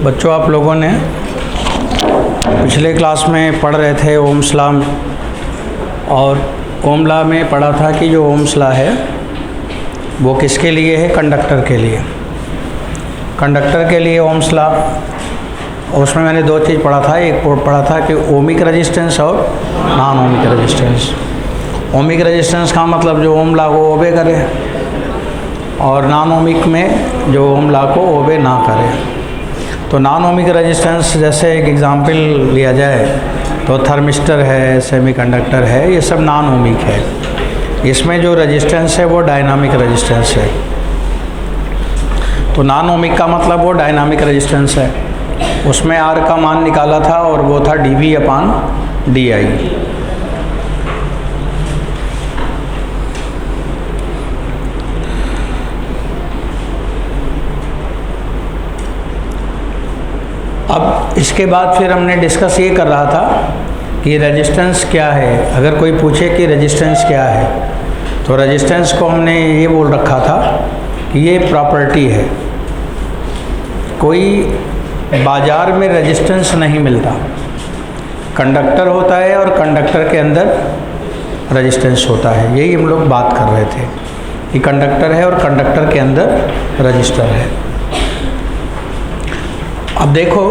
बच्चों, आप लोगों ने पिछले क्लास में पढ़ रहे थे ओम्स लॉ, और ओम लॉ में पढ़ा था कि जो ओम्स लॉ है वो किसके लिए है? कंडक्टर के लिए। कंडक्टर के लिए ओम्स लॉ, उसमें मैंने दो चीज़ पढ़ा था। एक पढ़ा था कि ओमिक रेजिस्टेंस और non ohmic resistance. Ohmic resistance का मतलब जो ओम लॉ को ओबे करे, और नॉन ओमिक में जो ओम लॉ को ओबे ना करे। तो नॉन ओमिक रेजिस्टेंस, जैसे एक एग्जांपल लिया जाए तो थर्मिस्टर है, सेमीकंडक्टर है, ये सब नॉन ओमिक है। इसमें जो रेजिस्टेंस है वो डायनामिक रेजिस्टेंस है। तो नॉन ओमिक का मतलब वो डायनामिक रेजिस्टेंस है। उसमें आर का मान निकाला था और वो था dV/dI। अब इसके बाद फिर हमने डिस्कस ये कर रहा था कि रेजिस्टेंस क्या है। अगर कोई पूछे कि रेजिस्टेंस क्या है, तो रेजिस्टेंस को हमने ये बोल रखा था कि ये प्रॉपर्टी है। कोई बाज़ार में रेजिस्टेंस नहीं मिलता। कंडक्टर होता है और कंडक्टर के अंदर रेजिस्टेंस होता है। यही हम लोग बात कर रहे थे कि कंडक्टर है और कंडक्टर के अंदर रजिस्टर है। अब देखो,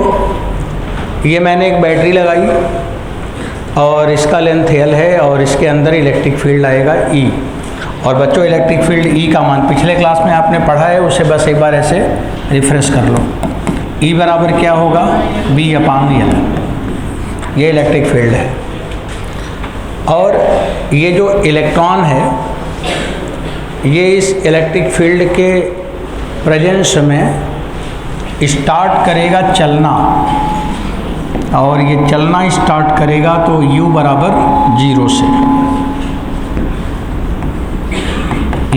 ये मैंने एक बैटरी लगाई और इसका लेंथ L है और इसके अंदर इलेक्ट्रिक फील्ड आएगा E। और बच्चों, इलेक्ट्रिक फील्ड E का मान पिछले क्लास में आपने पढ़ा है, उसे बस एक बार ऐसे रिफ्रेश कर लो। E बराबर क्या होगा? V/L। ये इलेक्ट्रिक फील्ड है। और ये जो इलेक्ट्रॉन है, ये इस इलेक्ट्रिक फील्ड के प्रेजेंस में स्टार्ट करेगा चलना, और ये चलना स्टार्ट करेगा तो U बराबर 0 से,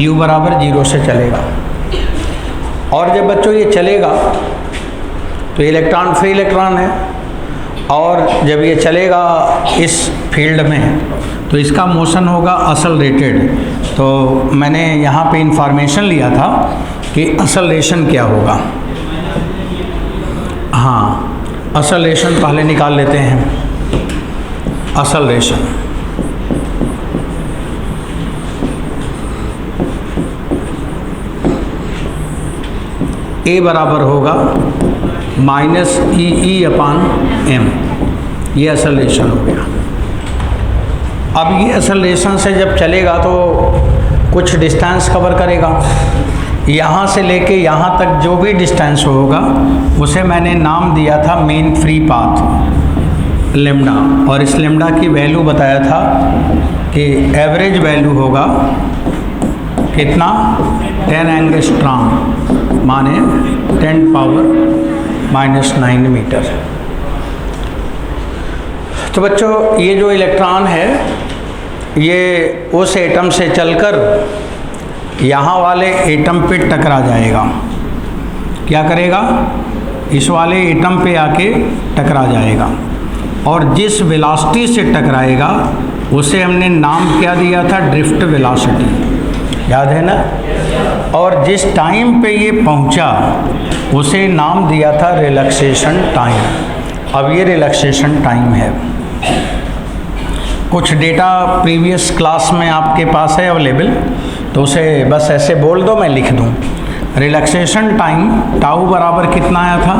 U बराबर 0 से चलेगा। और जब बच्चों ये चलेगा तो इलेक्ट्रॉन फ्री इलेक्ट्रॉन है, और जब ये चलेगा इस फील्ड में तो इसका मोशन होगा असलरेटेड। तो मैंने यहाँ पे इंफॉर्मेशन लिया था कि असलरेशन क्या होगा। हाँ, असलरेशन पहले निकाल लेते हैं। असलरेशन A बराबर होगा -EE/m। ये असलरेशन हो गया। अब ये असलरेशन से जब चलेगा तो कुछ डिस्टेंस कवर करेगा। यहाँ से लेके यहाँ तक जो भी डिस्टेंस होगा उसे मैंने नाम दिया था मीन फ्री पाथ लेम्डा, और इस लेम्डा की वैल्यू बताया था कि एवरेज वैल्यू होगा कितना? 10 एंगस्ट्रॉम, माने 10⁻⁻⁹ मीटर। तो बच्चों, ये जो इलेक्ट्रॉन है ये उस एटम से चलकर यहाँ वाले एटम पे टकरा जाएगा। क्या करेगा? इस वाले एटम पे आके टकरा जाएगा, और जिस वेलोसिटी से टकराएगा उसे हमने नाम क्या दिया था? Drift velocity. याद है ना? और जिस टाइम पे ये पहुँचा उसे नाम दिया था रिलैक्सेशन टाइम। अब ये रिलैक्सेशन टाइम है। कुछ डेटा प्रीवियस क्लास में आपके पास है अवेलेबल, तो उसे बस ऐसे बोल दो, मैं लिख दूँ। रिलैक्सेशन टाइम टाउ बराबर कितना आया था?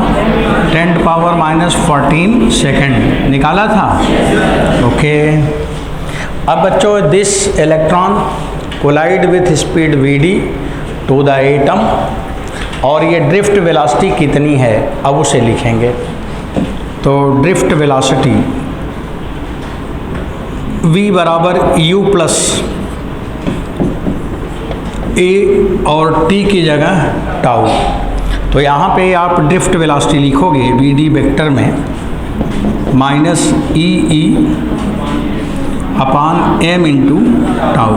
10⁻⁻14 सेकेंड निकाला था। ओके। अब बच्चों, this electron collide with speed vd to the atom, और ये ड्रिफ्ट वेलोसिटी कितनी है अब उसे लिखेंगे। तो ड्रिफ्ट वेलोसिटी v बराबर u प्लस a और t की जगह टाउ। तो यहाँ पे आप ड्रिफ्ट वेलोसिटी लिखोगे vd वेक्टर में -EE/m इंटू टाउ।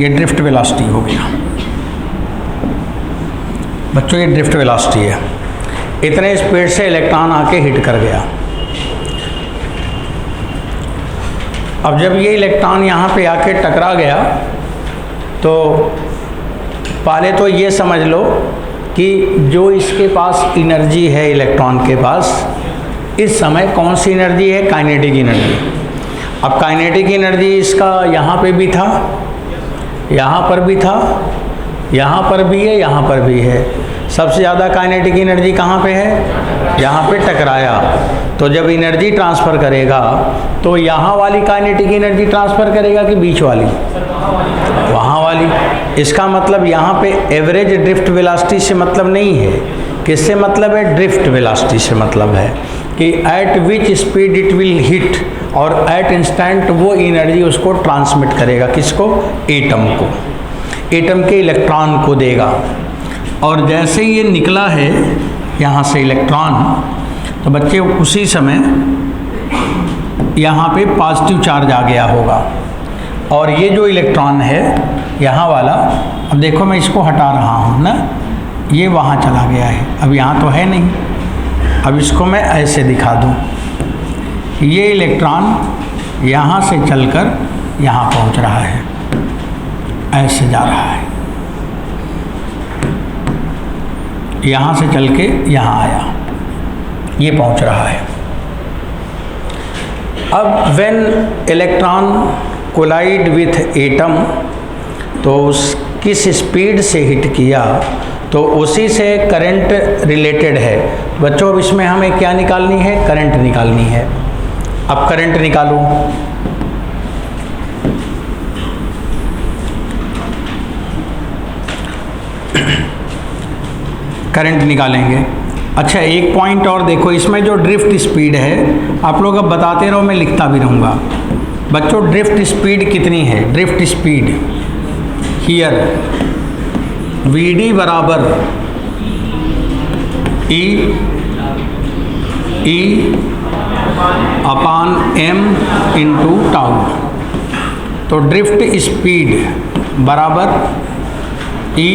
ये ड्रिफ्ट वेलोसिटी हो गया। बच्चों, ये ड्रिफ्ट वेलोसिटी है। इतने स्पीड से इलेक्ट्रॉन आके हिट कर गया। अब जब ये इलेक्ट्रॉन यहाँ पे आके टकरा गया तो पहले तो ये समझ लो कि जो इसके पास एनर्जी है इलेक्ट्रॉन के पास, इस समय कौन सी एनर्जी है, काइनेटिक एनर्जी। अब काइनेटिक एनर्जी इसका यहाँ पे भी था, यहाँ पर भी था, यहाँ पर भी है, यहाँ पर भी है। सबसे ज़्यादा काइनेटिक एनर्जी कहाँ पे है, यहाँ पे टकराया। तो जब एनर्जी ट्रांसफ़र करेगा तो यहाँ वाली काइनेटिक एनर्जी ट्रांसफ़र करेगा कि बीच वाली, वहाँ वाली। इसका मतलब यहाँ पे एवरेज ड्रिफ्ट वेलोसिटी से मतलब नहीं है, किससे मतलब है, ड्रिफ्ट वेलोसिटी से मतलब है कि eight which speed it will hit, और एट इंस्टेंट वो एनर्जी उसको ट्रांसमिट करेगा, किसको, एटम को, एटम के इलेक्ट्रॉन को देगा। और जैसे ये निकला है यहाँ से इलेक्ट्रॉन, तो बच्चे उसी समय यहाँ पे पॉजिटिव चार्ज आ गया होगा, और ये जो इलेक्ट्रॉन है यहाँ वाला, अब देखो मैं इसको हटा रहा हूँ ना, ये वहाँ चला गया है, अब यहाँ तो है नहीं। अब इसको मैं ऐसे दिखा दूँ, ये इलेक्ट्रॉन यहाँ से चलकर यहाँ पहुँच रहा है, ऐसे जा रहा है, यहाँ से चल के यहाँ आया, ये पहुँच रहा है। अब when electron collide with atom, तो किस स्पीड से हिट किया, तो उसी से करंट रिलेटेड है। बच्चों अब इसमें हमें क्या निकालनी है, करंट निकालनी है। अब करंट निकालो, करंट निकालेंगे। अच्छा एक पॉइंट और देखो, इसमें जो ड्रिफ्ट स्पीड है, आप लोग अब बताते रहो, मैं लिखता भी रहूँगा। बच्चों ड्रिफ्ट स्पीड कितनी है, ड्रिफ्ट स्पीड हियर वी बराबर e upon m into tau. तो ड्रिफ्ट स्पीड बराबर e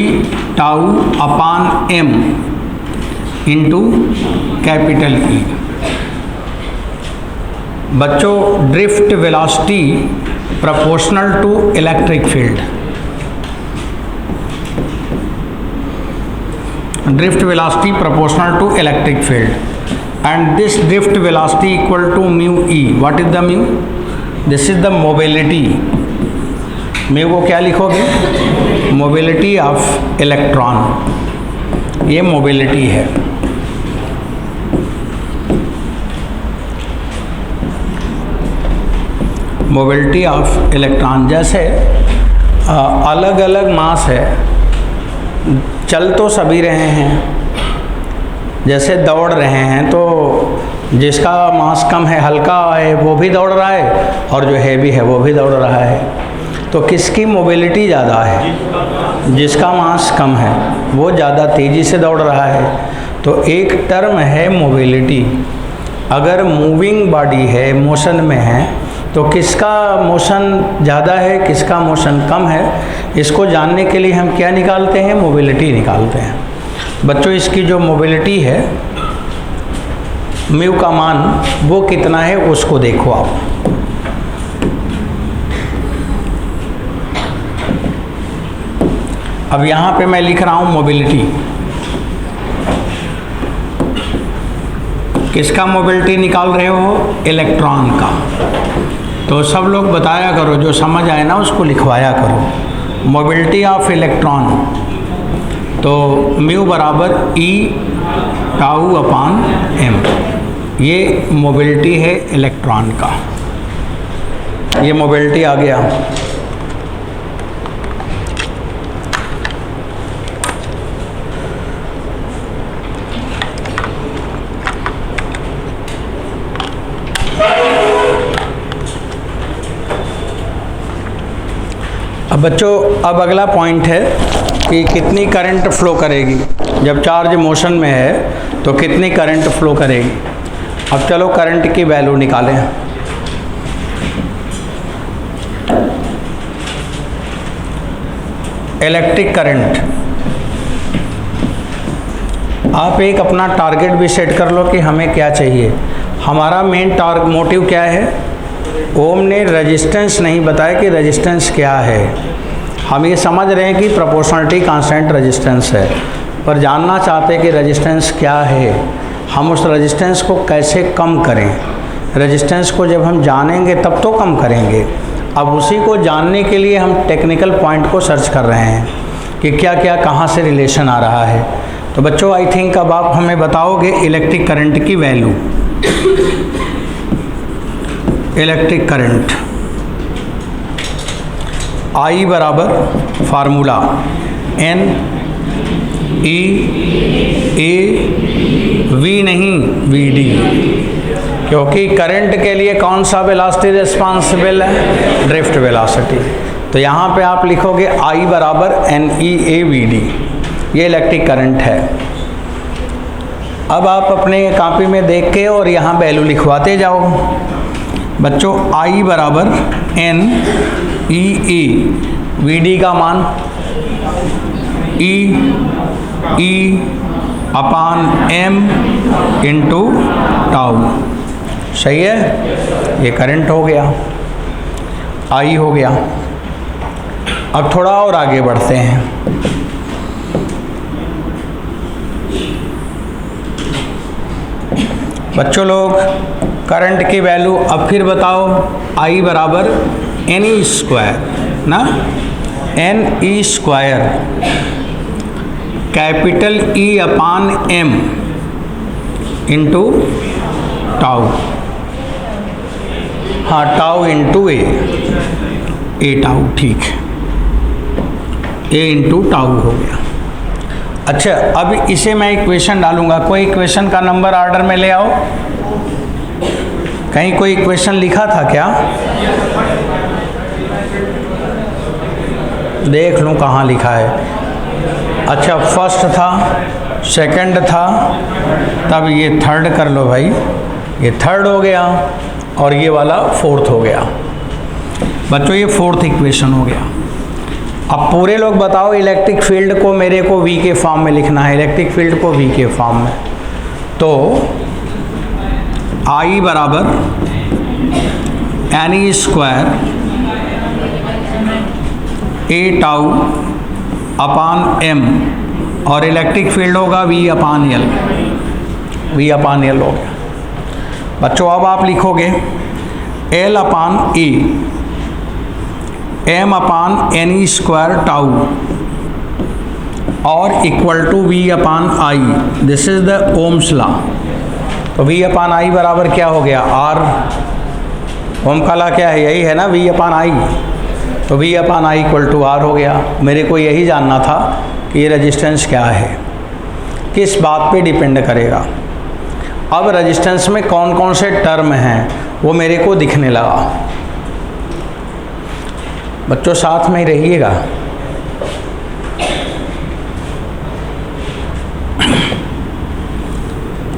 tau upon m into capital e. बच्चों drift velocity proportional to electric field, drift velocity proportional to electric field, and this drift velocity equal to mu e. What is the mu? This is the mobility. mu को क्या लिखोगे, mobility of electron, ये mobility है। mobility of electron, जैसे अलग अलग मास है, चल तो सभी रहे हैं, जैसे दौड़ रहे हैं, तो जिसका मास कम है, हल्का है, वो भी दौड़ रहा है, और जो हैवी है वो भी दौड़ रहा है। तो किसकी मोबिलिटी ज़्यादा है, जिसका मास कम है वो ज़्यादा तेज़ी से दौड़ रहा है। तो एक टर्म है मोबिलिटी। अगर मूविंग बॉडी है, मोशन में है, तो किसका मोशन ज़्यादा है, किसका मोशन कम है, इसको जानने के लिए हम क्या निकालते हैं, मोबिलिटी निकालते हैं। बच्चों इसकी जो मोबिलिटी है, म्यू का मान वो कितना है उसको देखो आप। अब यहाँ पे मैं लिख रहा हूँ मोबिलिटी, किसका मोबिलिटी निकाल रहे हो, इलेक्ट्रॉन का। तो सब लोग बताया करो, जो समझ आए ना उसको लिखवाया करो। मोबिलिटी ऑफ इलेक्ट्रॉन, तो म्यू बराबर ई टाउ अपान एम, ये मोबिलिटी है इलेक्ट्रॉन का। ये मोबिलिटी आ गया। अब बच्चों अब अगला पॉइंट है कि कितनी करंट फ्लो करेगी। जब चार्ज मोशन में है तो कितनी करंट फ्लो करेगी। अब चलो करंट की वैल्यू निकालें। इलेक्ट्रिक करंट, आप एक अपना टारगेट भी सेट कर लो कि हमें क्या चाहिए। हमारा मेन मोटिव क्या है, ओम ने रेजिस्टेंस नहीं बताया कि रेजिस्टेंस क्या है। हम ये समझ रहे हैं कि प्रोपोर्शनलिटी कांस्टेंट रेजिस्टेंस है। पर जानना चाहते कि रेजिस्टेंस क्या है, हम उस रेजिस्टेंस को कैसे कम करें। रेजिस्टेंस को जब हम जानेंगे तब तो कम करेंगे। अब उसी को जानने के लिए हम टेक्निकल पॉइंट को सर्च कर रहे हैं कि क्या क्या कहाँ से रिलेशन आ रहा है। तो बच्चों आई थिंक अब आप हमें बताओगे इलेक्ट्रिक करंट की वैल्यू। इलेक्ट्रिक करंट I बराबर formula N E A V नहीं VD, क्योंकि करंट के लिए कौन सा वेलोसिटी रिस्पॉन्सिबल है, ड्रिफ्ट वेलोसिटी। तो यहाँ पे आप लिखोगे I बराबर NEAVD, ये इलेक्ट्रिक करंट है। अब आप अपने कॉपी में देख के और यहाँ वैल्यू लिखवाते जाओ। बच्चों I बराबर NEA, VD का मान E/M इंटू टाउ। सही है, ये करंट हो गया, I हो गया। अब थोड़ा और आगे बढ़ते हैं। बच्चों लोग करंट की वैल्यू अब फिर बताओ। I बराबर NE स्क्वायर ना, NE square capital E/M into tau. हाँ, टाउ इंटू ए टाउ, ठीक है, ए इंटू टाउ हो गया। अच्छा, अब इसे मैं इक्वेशन डालूंगा। कोई इक्वेशन का नंबर ऑर्डर में ले आओ। कहीं कोई इक्वेशन लिखा था क्या? देख लूँ कहाँ लिखा है। अच्छा, फर्स्ट था, सेकंड था, तब ये थर्ड कर लो भाई, ये थर्ड हो गया और ये वाला फोर्थ हो गया। बच्चों ये फोर्थ इक्वेशन हो गया। अब पूरे लोग बताओ, इलेक्ट्रिक फील्ड को मेरे को V के फॉर्म में लिखना है, इलेक्ट्रिक फील्ड को V के फॉर्म में। तो I बराबर NE square A tau upon M, और इलेक्ट्रिक फील्ड होगा V/L, V/L हो गया। बच्चों अब आप लिखोगे L/A M/NE स्क्वायर टाउ और equal to V/I। This is the Ohm's law. तो V/I बराबर क्या हो गया, R। ओम का लॉ क्या है, यही है ना, V/I। तो V/I इक्वल टू R हो गया। मेरे को यही जानना था कि ये रेजिस्टेंस क्या है, किस बात पे डिपेंड करेगा। अब रेजिस्टेंस में कौन कौन से टर्म हैं वो मेरे को दिखने लगा। बच्चों साथ में ही रहिएगा।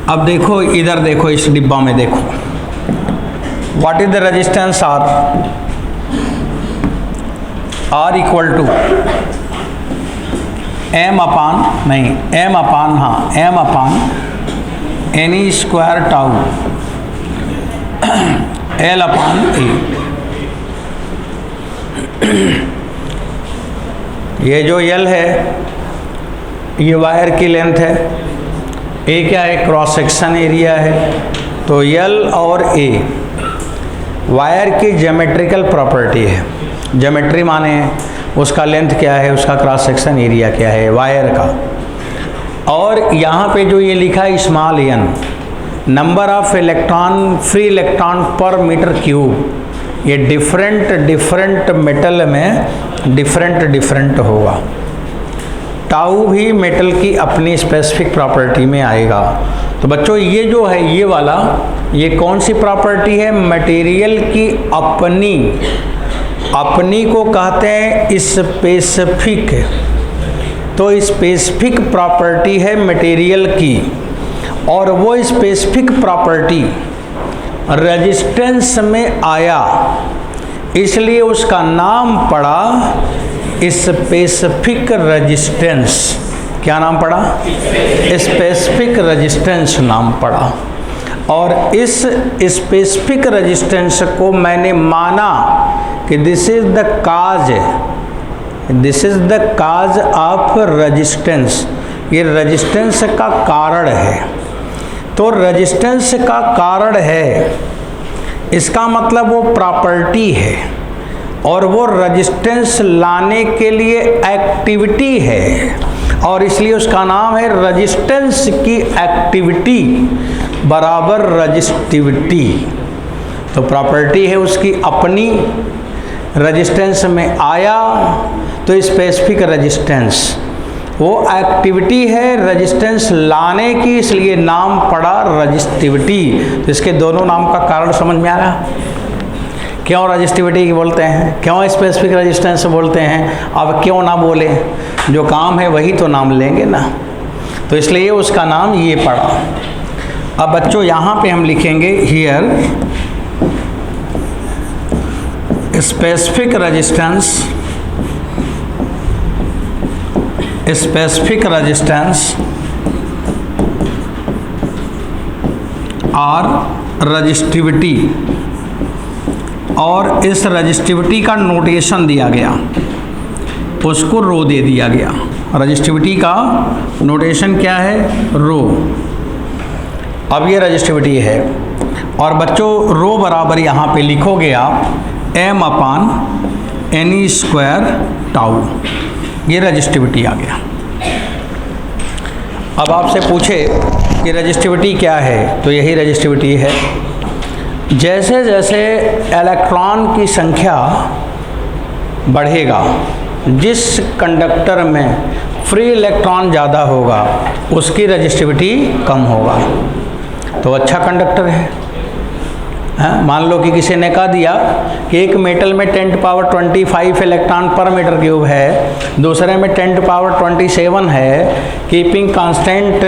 अब देखो, इधर देखो, इस डिब्बा में देखो, what is the resistance R? R equal to M/NE square tau L/A। ये जो L है ये वायर की लेंथ है, A क्या है, क्रॉस सेक्शन एरिया है। तो L और A वायर की ज्योमेट्रिकल प्रॉपर्टी है। ज्योमेट्री माने उसका लेंथ क्या है, उसका क्रॉस सेक्शन एरिया क्या है वायर का। और यहाँ पे जो ये लिखा है small n, number of electron, free electron per metre cube, ये डिफरेंट मेटल में डिफरेंट होगा। टाउ भी मेटल की अपनी स्पेसिफिक प्रॉपर्टी में आएगा। तो बच्चों ये जो है ये वाला, ये कौन सी प्रॉपर्टी है, मटेरियल की अपनी को कहते हैं स्पेसिफिक। तो स्पेसिफिक प्रॉपर्टी है मटेरियल की, और वो स्पेसिफिक प्रॉपर्टी रेजिस्टेंस में आया, इसलिए उसका नाम पड़ा स्पेसिफिक रेजिस्टेंस। क्या नाम पड़ा, स्पेसिफिक रेजिस्टेंस नाम पड़ा। और इस स्पेसिफिक रेजिस्टेंस को मैंने माना कि this is the cause of resistance, ये रेजिस्टेंस का कारण है। तो रेजिस्टेंस का कारण है, इसका मतलब वो प्रॉपर्टी है, और वो रेजिस्टेंस लाने के लिए एक्टिविटी है, और इसलिए उसका नाम है रेजिस्टेंस की एक्टिविटी बराबर रेजिस्टिविटी। तो प्रॉपर्टी है उसकी अपनी, रेजिस्टेंस में आया तो स्पेसिफिक रेजिस्टेंस, वो एक्टिविटी है रेजिस्टेंस लाने की, इसलिए नाम पड़ा रेजिस्टिविटी। तो इसके दोनों नाम का कारण समझ में आ रहा, क्यों रेजिस्टिविटी की बोलते हैं, क्यों स्पेसिफिक रेजिस्टेंस बोलते हैं। अब क्यों ना बोले, जो काम है वही तो नाम लेंगे ना, तो इसलिए उसका नाम ये पड़ा। अब बच्चों यहाँ पे हम लिखेंगे here specific resistance, specific resistance और रजिस्टिविटी, और इस रजिस्टिविटी का नोटेशन दिया गया, उसको रो दे दिया गया। रजिस्टिविटी का नोटेशन क्या है, रो। अब ये रजिस्टिविटी है, और बच्चों रो बराबर यहाँ पे लिखोगे आप m/n² टाउ, ये रजिस्टिविटी आ गया। अब आपसे पूछे कि रजिस्टिविटी क्या है, तो यही रजिस्टिविटी है। जैसे जैसे इलेक्ट्रॉन की संख्या बढ़ेगा, जिस कंडक्टर में फ्री इलेक्ट्रॉन ज़्यादा होगा उसकी रजिस्टिविटी कम होगा, तो अच्छा कंडक्टर है। मान लो कि किसी ने कह दिया कि एक मेटल में 10⁻25 इलेक्ट्रॉन पर मीटर क्यूब है, दूसरे में 10⁻27 है, keeping constant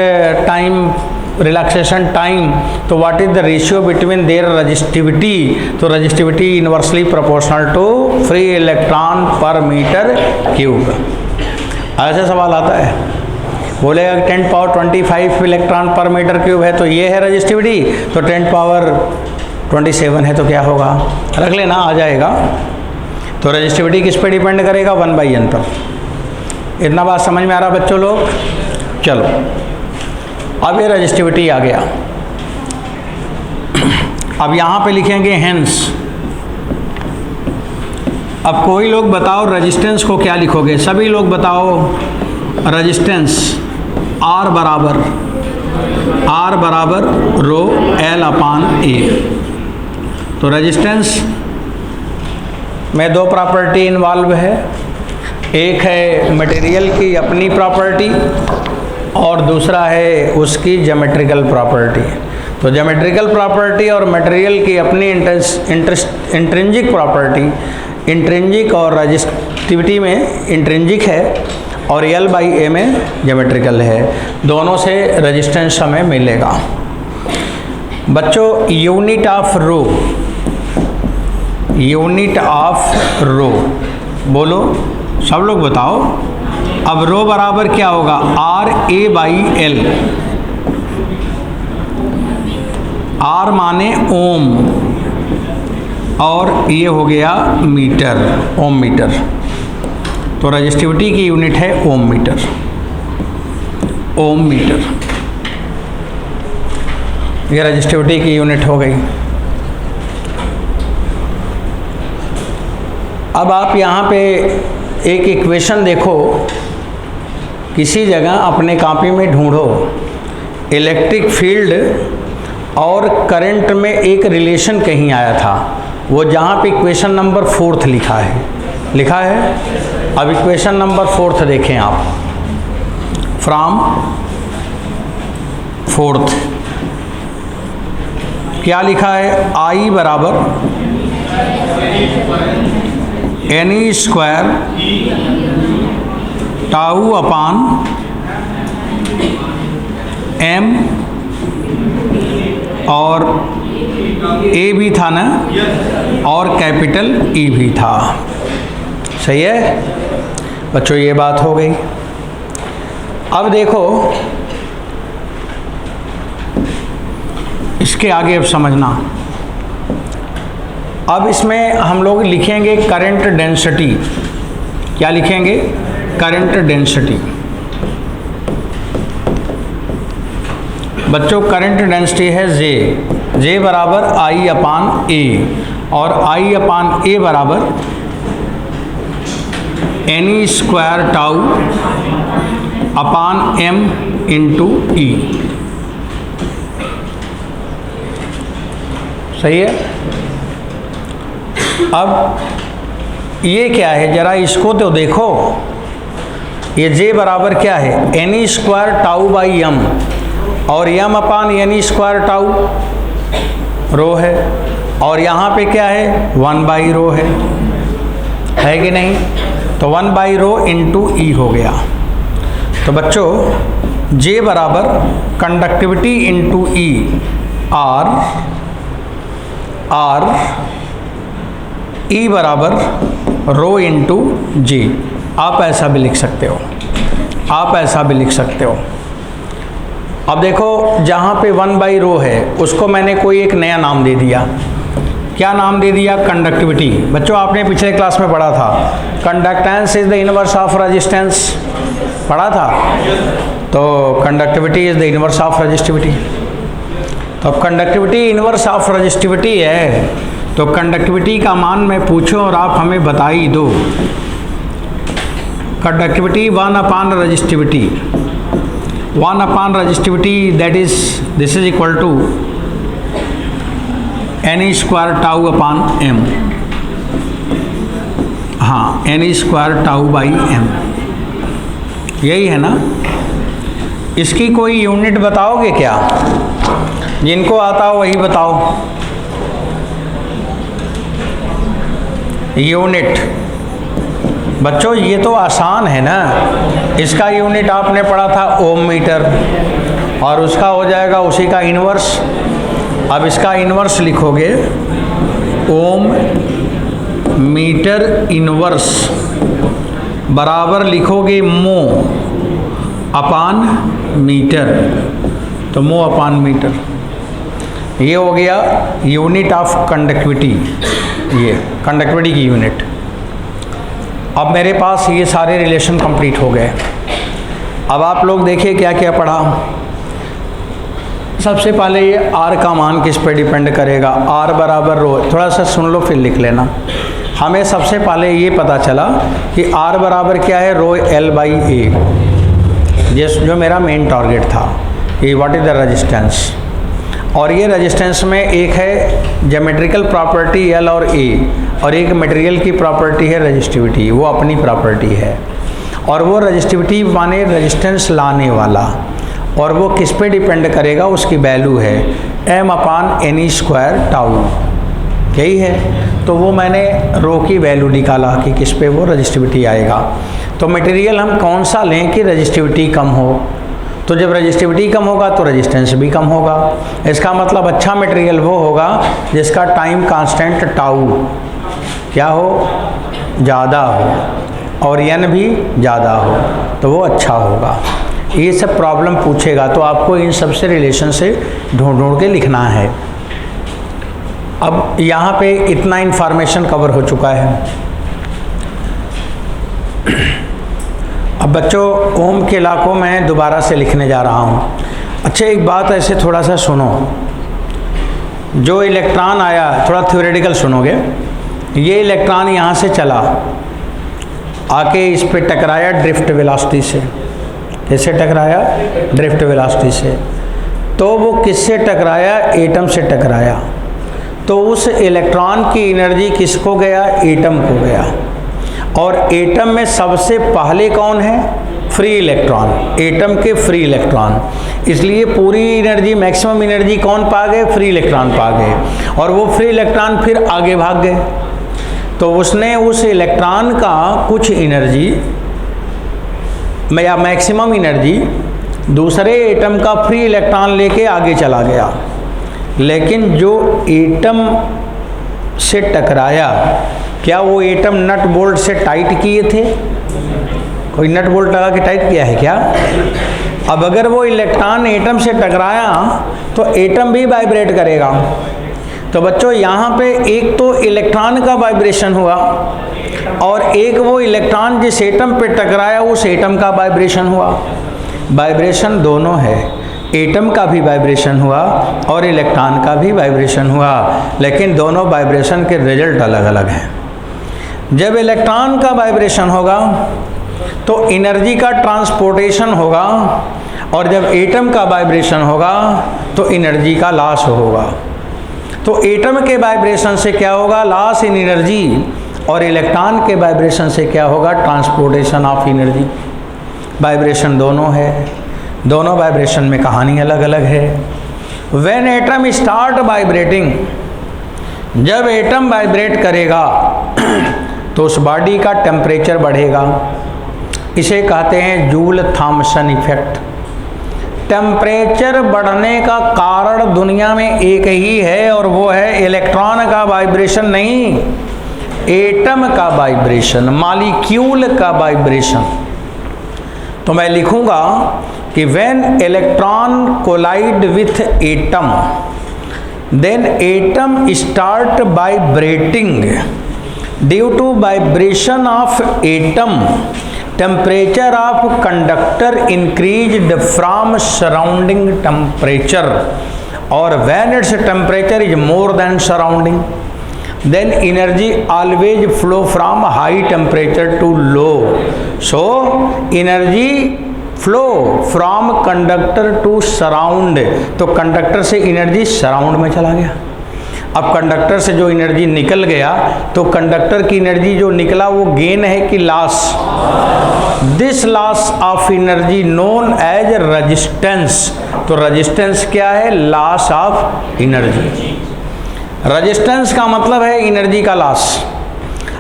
time relaxation time, तो what is the ratio between their resistivity. तो resistivity inversely proportional to free electron per metre cube. ऐसे सवाल आता है, बोलेगा 10⁻25 इलेक्ट्रॉन पर मीटर क्यूब है तो ये है रजिस्टिविटी, तो 10⁻27 है तो क्या होगा, रख लेना, आ जाएगा। तो रजिस्टिविटी किस पे डिपेंड करेगा, 1/n पर। इतना बात समझ में आ रहा बच्चों लोग। चलो अब ये रजिस्टिविटी आ गया। अब यहाँ पे लिखेंगे हेंस। अब कोई लोग बताओ रेजिस्टेंस को क्या लिखोगे, सभी लोग बताओ। रेजिस्टेंस R बराबर रो L/A। तो रेजिस्टेंस में दो प्रॉपर्टी इन्वॉल्व है, एक है मटेरियल की अपनी प्रॉपर्टी और दूसरा है उसकी ज्योमेट्रिकल प्रॉपर्टी। तो ज्योमेट्रिकल प्रॉपर्टी और मटेरियल की अपनी इंट्रिंसिक प्रॉपर्टी, इंट्रिंसिक और रजिस्टिविटी में इंट्रिंसिक है और L/A में ज्योमेट्रिकल है, दोनों से रेजिस्टेंस हमें मिलेगा। बच्चों unit of rho, unit of rho बोलो, सब लोग बताओ। अब रो बराबर क्या होगा, RA/L। R माने ओम और ये हो गया मीटर, ओम मीटर। तो रजिस्टिविटी की यूनिट है ओम मीटर, ओम मीटर। ये रजिस्टिविटी की यूनिट हो गई। अब आप यहाँ पे एक इक्वेशन देखो, किसी जगह अपने कॉपी में ढूंढो, इलेक्ट्रिक फील्ड और करंट में एक रिलेशन कहीं आया था, वो जहाँ पे इक्वेशन नंबर 4 लिखा है। अब इक्वेशन नंबर 4 देखें आप, फ्रॉम 4 क्या लिखा है, I बराबर n² टाउ अपान m, और A भी था ना, और कैपिटल E भी था। सही है बच्चों, ये बात हो गई। अब देखो इसके आगे अब समझना। अब इसमें हम लोग लिखेंगे करंट डेंसिटी। क्या लिखेंगे, करंट डेंसिटी। बच्चों करंट डेंसिटी है जे बराबर आई अपान ए, और आई अपान ए बराबर any square tau upon m into ई। सही है। अब ये क्या है, जरा इसको तो देखो, ये जे बराबर क्या है, n e square tau by m, और m upon n e square tau rho है, और यहाँ पे क्या है 1 बाई रो है कि नहीं, तो 1 बाई रो इंटू ई हो गया। तो बच्चों जे बराबर conductivity into E R E बराबर रो इंटू जी। आप ऐसा भी लिख सकते हो, आप ऐसा भी लिख सकते हो। अब देखो जहाँ पे 1 बाई रो है उसको मैंने कोई एक नया नाम दे दिया। क्या नाम दे दिया, कंडक्टिविटी। बच्चों आपने पिछले क्लास में पढ़ा था conductance is the inverse of resistance, पढ़ा था। तो conductivity is the inverse of resistivity. तो अब कंडक्टिविटी इनवर्स ऑफ रेजिस्टिविटी है, तो कंडक्टिविटी का मान मैं पूछूं और आप हमें बता ही दो। Conductivity 1 upon resistivity, 1 upon resistivity that is this is equal to n e square tau upon m. हाँ, n e square tau by m, यही है ना। इसकी कोई यूनिट बताओगे क्या, जिनको आता हो वही बताओ। यूनिट बच्चों ये तो आसान है ना, इसका यूनिट आपने पढ़ा था ओम मीटर, और उसका हो जाएगा उसी का इन्वर्स। अब इसका इन्वर्स लिखोगे ओम मीटर इन्वर्स बराबर लिखोगे मो अपान मीटर, तो मो अपान मीटर। ये हो गया यूनिट ऑफ कंडक्टिविटी, ये कंडक्टिविटी की यूनिट। अब मेरे पास ये सारे रिलेशन कंप्लीट हो गए। अब आप लोग देखिए क्या क्या पढ़ा। सबसे पहले ये आर का मान किस पे डिपेंड करेगा, आर बराबर रो। थोड़ा सा सुन लो फिर लिख लेना। हमें सबसे पहले ये पता चला कि आर बराबर क्या है, रो एल बाई ए, जो मेरा मेन टारगेट था। ये व्हाट इज द रेजिस्टेंस, और ये रेजिस्टेंस में एक है ज्योमेट्रिकल प्रॉपर्टी एल और ए, और एक मटेरियल की प्रॉपर्टी है रेजिस्टिविटी, वो अपनी प्रॉपर्टी है। और वो रेजिस्टिविटी माने रेजिस्टेंस लाने वाला, और वो किस पे डिपेंड करेगा, उसकी वैल्यू है M upon n e square tau, यही है। तो वो मैंने रो की वैल्यू निकाला कि किस पे वो रेजिस्टिविटी आएगा। तो मटेरियल हम कौन सा लें कि रेजिस्टिविटी कम हो, तो जब रेजिस्टिविटी कम होगा तो रेजिस्टेंस भी कम होगा। इसका मतलब अच्छा मटेरियल वो होगा जिसका टाइम कांस्टेंट टाउ क्या हो, ज़्यादा हो, और एन भी ज़्यादा हो, तो वो अच्छा होगा। ये सब प्रॉब्लम पूछेगा तो आपको इन सब से रिलेशन से ढूंढ के लिखना है। अब यहाँ पे इतना इन्फॉर्मेशन कवर हो चुका है। अब बच्चों ओम के इलाकों में दोबारा से लिखने जा रहा हूँ। अच्छा एक बात ऐसे थोड़ा सा सुनो, जो इलेक्ट्रॉन आया, थोड़ा थ्योरेटिकल सुनोगे। ये इलेक्ट्रॉन यहाँ से चला आके इस पे टकराया ड्रिफ्ट वेलोसिटी से। कैसे टकराया, ड्रिफ्ट वेलोसिटी से। तो वो किससे टकराया, एटम से टकराया। तो उस इलेक्ट्रॉन की एनर्जी किसको गया, एटम को गया। और एटम में सबसे पहले कौन है, फ्री इलेक्ट्रॉन, एटम के फ्री इलेक्ट्रॉन। इसलिए पूरी एनर्जी, मैक्सिमम एनर्जी कौन पा गए, फ्री इलेक्ट्रॉन पा गए। और वो फ्री इलेक्ट्रॉन फिर आगे भाग गए, तो उसने उस इलेक्ट्रॉन का कुछ एनर्जी या मैक्सिमम एनर्जी दूसरे एटम का फ्री इलेक्ट्रॉन लेके आगे चला गया। लेकिन जो एटम से टकराया, क्या वो एटम नट बोल्ट से टाइट किए थे, कोई नट बोल्ट लगा के टाइट किया है क्या? अब अगर वो इलेक्ट्रॉन एटम से टकराया तो एटम भी वाइब्रेट करेगा। तो बच्चों यहाँ पे एक तो इलेक्ट्रॉन का वाइब्रेशन हुआ, और एक वो इलेक्ट्रॉन जिस एटम पे टकराया उस एटम का वाइब्रेशन हुआ। वाइब्रेशन दोनों है, एटम का भी वाइब्रेशन हुआ और इलेक्ट्रॉन का भी वाइब्रेशन हुआ, लेकिन दोनों वाइब्रेशन के रिजल्ट अलग अलग हैं। जब इलेक्ट्रॉन का वाइब्रेशन होगा तो एनर्जी का ट्रांसपोर्टेशन होगा, और जब एटम का वाइब्रेशन होगा तो एनर्जी का लॉस होगा। तो एटम के वाइब्रेशन से क्या होगा? लॉस इन एनर्जी, और इलेक्ट्रॉन के वाइब्रेशन से क्या होगा? Transportation of energy. वाइब्रेशन दोनों है, दोनों वाइब्रेशन में कहानी अलग अलग है। व्हेन एटम स्टार्ट वाइब्रेटिंग, जब एटम वाइब्रेट करेगा तो उस बॉडी का टेम्परेचर बढ़ेगा। इसे कहते हैं जूल थॉमसन इफेक्ट। टेम्परेचर बढ़ने का कारण दुनिया में एक ही है, और वो है इलेक्ट्रॉन का वाइब्रेशन नहीं, एटम का वाइब्रेशन, मॉलिक्यूल का वाइब्रेशन। तो मैं लिखूंगा कि when electron collide with atom, then atom start vibrating. Due to vibration of atom, temperature of conductor increased from surrounding temperature, or when its temperature is more than surrounding, then energy always flow from high temperature to low. So energy flow from conductor to surround, तो conductor से energy surround में चला गया। अब conductor से जो energy निकल गया, तो कंडक्टर की एनर्जी जो निकला वो गेन है कि loss? This loss of energy known as resistance. तो रेजिस्टेंस क्या है? Loss of energy. रेजिस्टेंस का मतलब है एनर्जी का लॉस।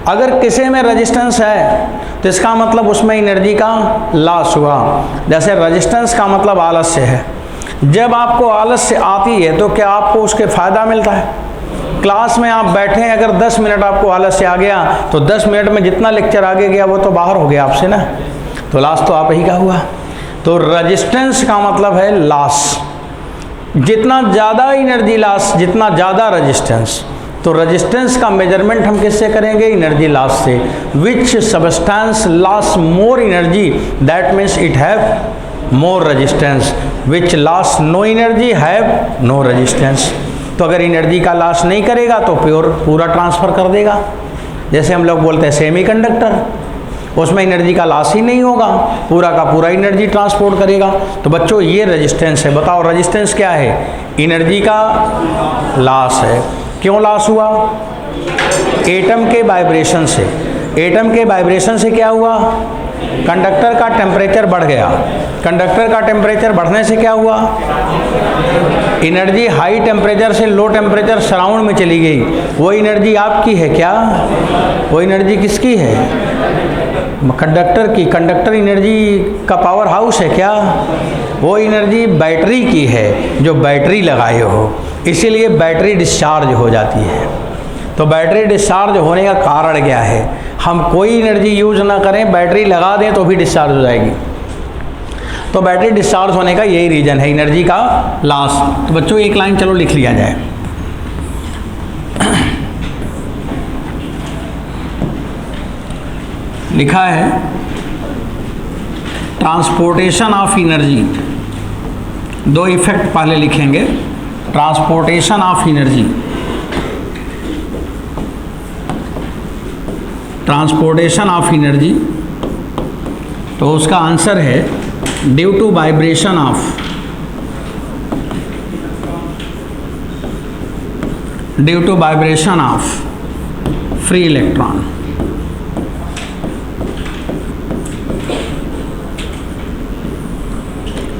अगर किसी में रेजिस्टेंस है तो इसका मतलब उसमें एनर्जी का लॉस हुआ। जैसे रेजिस्टेंस का मतलब आलस्य है। जब आपको आलस्य आती है तो क्या आपको उसके फायदा मिलता है? क्लास में आप बैठे हैं, अगर 10 मिनट आपको आलस्य आ गया तो 10 मिनट में जितना लेक्चर आगे गया वो तो बाहर हो गया आपसे ना, तो लॉस तो आप ही का हुआ। तो रेजिस्टेंस का मतलब है लॉस। जितना ज़्यादा एनर्जी लॉस, जितना ज़्यादा रेजिस्टेंस। तो रेजिस्टेंस का मेजरमेंट हम किससे करेंगे? एनर्जी लॉस से। Which substance loss more energy, that means it have more resistance. Which loss no energy have no resistance. तो अगर एनर्जी का लॉस नहीं करेगा तो पूरा ट्रांसफ़र कर देगा। जैसे हम लोग बोलते हैं सेमीकंडक्टर, उसमें एनर्जी का लॉस ही नहीं होगा, पूरा का पूरा एनर्जी ट्रांसपोर्ट करेगा। तो बच्चों ये रेजिस्टेंस है। बताओ रेजिस्टेंस क्या है? एनर्जी का लॉस है। क्यों लॉस हुआ? एटम के वाइब्रेशन से। एटम के वाइब्रेशन से क्या हुआ? कंडक्टर का टेम्परेचर बढ़ गया। कंडक्टर का टेम्परेचर बढ़ने से क्या हुआ? एनर्जी हाई टेम्परेचर से लो टेम्परेचर सराउंड में चली गई। वो एनर्जी आपकी है क्या? वो एनर्जी किसकी है? कंडक्टर की। कंडक्टर एनर्जी का पावर हाउस है क्या? वो एनर्जी बैटरी की है, जो बैटरी लगाए हो, इसीलिए बैटरी डिस्चार्ज हो जाती है। तो बैटरी डिस्चार्ज होने का कारण क्या है? हम कोई एनर्जी यूज ना करें, बैटरी लगा दें तो भी डिस्चार्ज हो जाएगी। तो बैटरी डिस्चार्ज होने का यही रीज़न है, एनर्जी का लॉस। तो बच्चों एक लाइन चलो लिख लिया जाए। लिखा है ट्रांसपोर्टेशन ऑफ एनर्जी। दो इफेक्ट पहले लिखेंगे। Transportation of energy, transportation of energy, तो उसका आंसर है due to vibration of, due to vibration of free electron.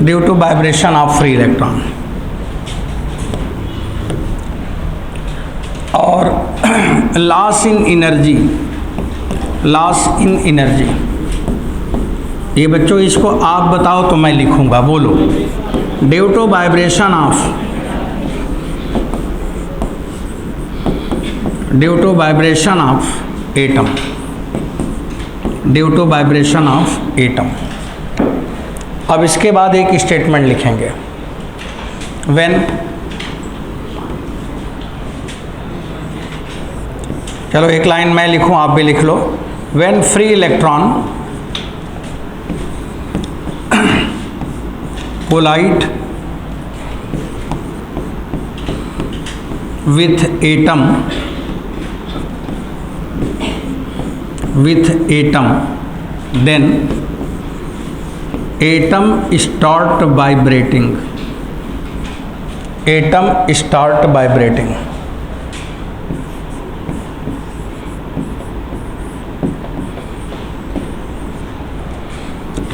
Due to vibration of free electron. और loss in energy, loss in energy, ये बच्चों इसको आप बताओ तो मैं लिखूंगा, बोलो। Due to vibration of, due to vibration of atom, due to vibration of atom. अब इसके बाद एक स्टेटमेंट लिखेंगे। व्हेन, चलो एक लाइन मैं लिखूं, आप भी लिख लो। When free electron collide with atom, then atom start vibrating. Atom start vibrating.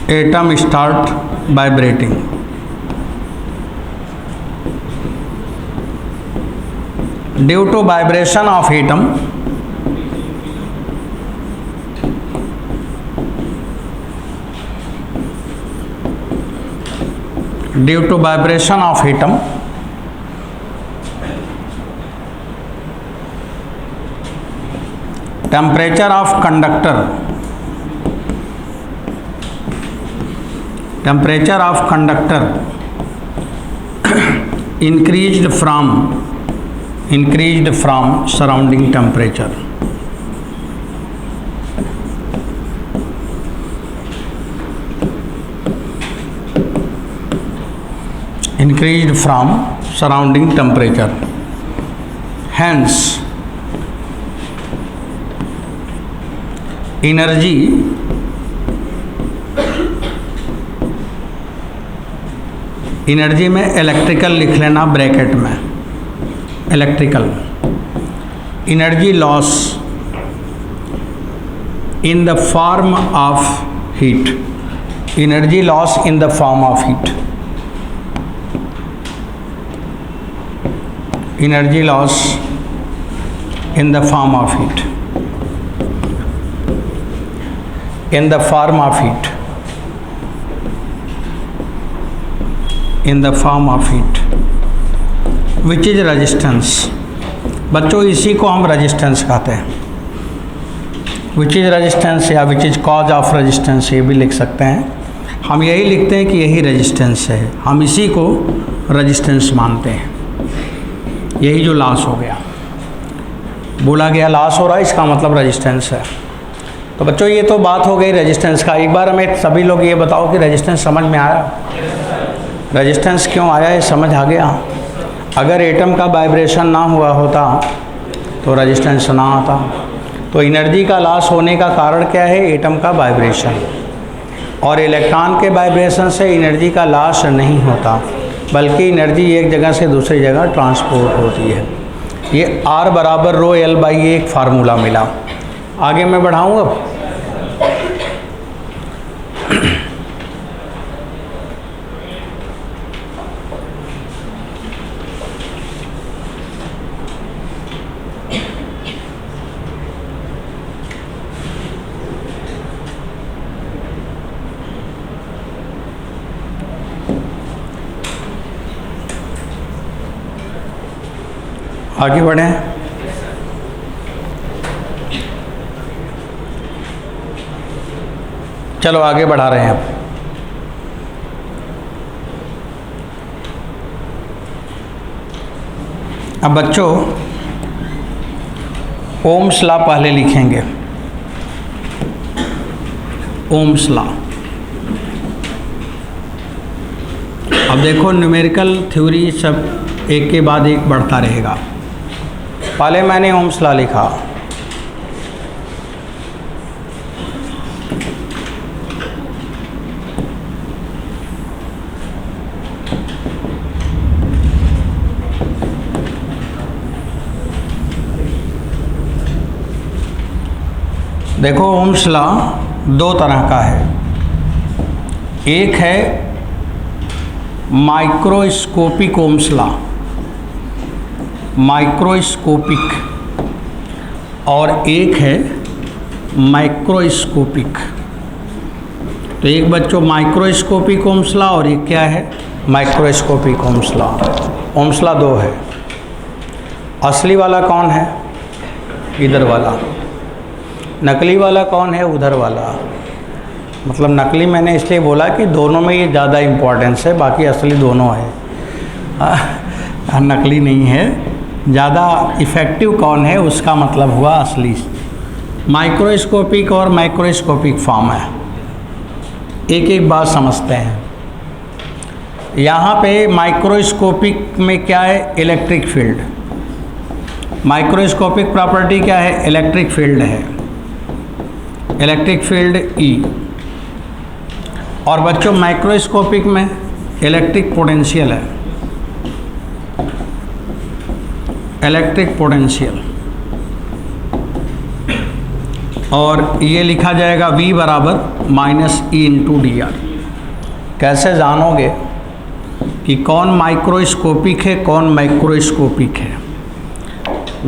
Atom start vibrating. Due to vibration of atom, due to vibration of atom, temperature of conductor, temperature of conductor increased from surrounding temperature. Increased from surrounding temperature. Hence, energy में electrical लिख लेना bracket में, electrical energy loss in the form of heat, energy loss in the form of heat, energy loss in the form of heat, in the form of heat, in the form of heat, which is resistance. बच्चों इसी को हम resistance कहते हैं, which is resistance या which is cause of resistance ये भी लिख सकते हैं। हम यही लिखते हैं कि यही रेजिस्टेंस है, हम इसी को रेजिस्टेंस मानते हैं। यही जो लॉस हो गया, बोला गया लॉस हो रहा है, इसका मतलब रेजिस्टेंस है। तो बच्चों ये तो बात हो गई रेजिस्टेंस का। एक बार हमें सभी लोग ये बताओ कि रेजिस्टेंस समझ में आया? रेजिस्टेंस क्यों आया ये समझ आ गया? अगर एटम का वाइब्रेशन ना हुआ होता तो रेजिस्टेंस ना आता। तो एनर्जी का लॉस होने का कारण क्या है? एटम का वाइब्रेशन। और इलेक्ट्रॉन के वाइब्रेशन से एनर्जी का लॉस नहीं होता, बल्कि एनर्जी एक जगह से दूसरी जगह ट्रांसपोर्ट होती है। ये R बराबर रो L बाई ए एक फार्मूला मिला। आगे मैं बढ़ाऊँ अब? आगे बढ़ें। चलो आगे बढ़ा रहे हैं अब बच्चों ओम्स लॉ पहले लिखेंगे। Ohm's law. अब देखो न्यूमेरिकल थ्योरी सब एक के बाद एक बढ़ता रहेगा। पहले मैंने ओम्स लॉ लिखा, देखो ओम्स लॉ दो तरह का है। एक है माइक्रोस्कोपिक ओम्स लॉ, माइक्रोस्कोपिक, और एक है माइक्रोस्कोपिक। तो एक बच्चों माइक्रोस्कोपिक ओम्स लॉ और एक क्या है? Microscopic Ohm's law. Ohm's law दो है। असली वाला कौन है? इधर वाला। नकली वाला कौन है? उधर वाला। मतलब नकली मैंने इसलिए बोला कि दोनों में ये ज़्यादा इम्पोर्टेंस है, बाकी असली दोनों है। नकली नहीं है। ज़्यादा इफ़ेक्टिव कौन है उसका मतलब हुआ असली। माइक्रोस्कोपिक और माइक्रोस्कोपिक फॉर्म है। एक एक बात समझते हैं। यहाँ पे माइक्रोस्कोपिक में क्या है? Electric field. माइक्रोस्कोपिक प्रॉपर्टी क्या है? इलेक्ट्रिक फील्ड है, इलेक्ट्रिक फील्ड E। और बच्चों माइक्रोस्कोपिक में इलेक्ट्रिक पोटेंशियल है, इलेक्ट्रिक पोटेंशियल, और ये लिखा जाएगा V बराबर minus E into D R. कैसे जानोगे कि कौन माइक्रोस्कोपिक है कौन मैक्रोस्कोपिक है?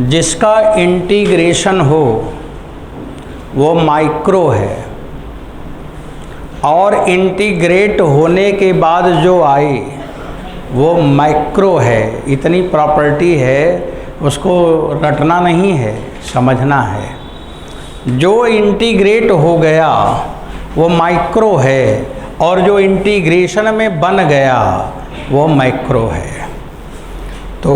जिसका इंटीग्रेशन हो वो माइक्रो है, और इंटीग्रेट होने के बाद जो आए वो मैक्रो है। इतनी प्रॉपर्टी है, उसको रटना नहीं है, समझना है। जो इंटीग्रेट हो गया वो माइक्रो है, और जो इंटीग्रेशन में बन गया वो मैक्रो है। तो